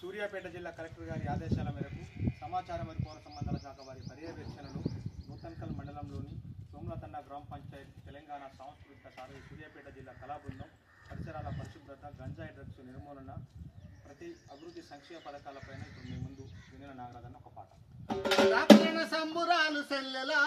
సూర్యాపేట జిల్లా కలెక్టర్ గారి ఆదేశాల మేరకు సమాచార మరియు పౌర సంబంధాల శాఖ వారి పర్యవేక్షణలో నూతన్కల్ మండలంలోని సోమలతండ గ్రామ పంచాయతీ తెలంగాణ సాంస్కృతిక సారథి సూర్యాపేట జిల్లా కళా బృందం పరిసరాల పరిశుభ్రత, గంజాయి డ్రగ్స్ నిర్మూలన, ప్రతి అభివృద్ధి సంక్షేమ పథకాలపైన ఇప్పుడు మీ ముందు వినిన నాగరాజన్న ఒక పాట. సంబురాలు సెల్లెలా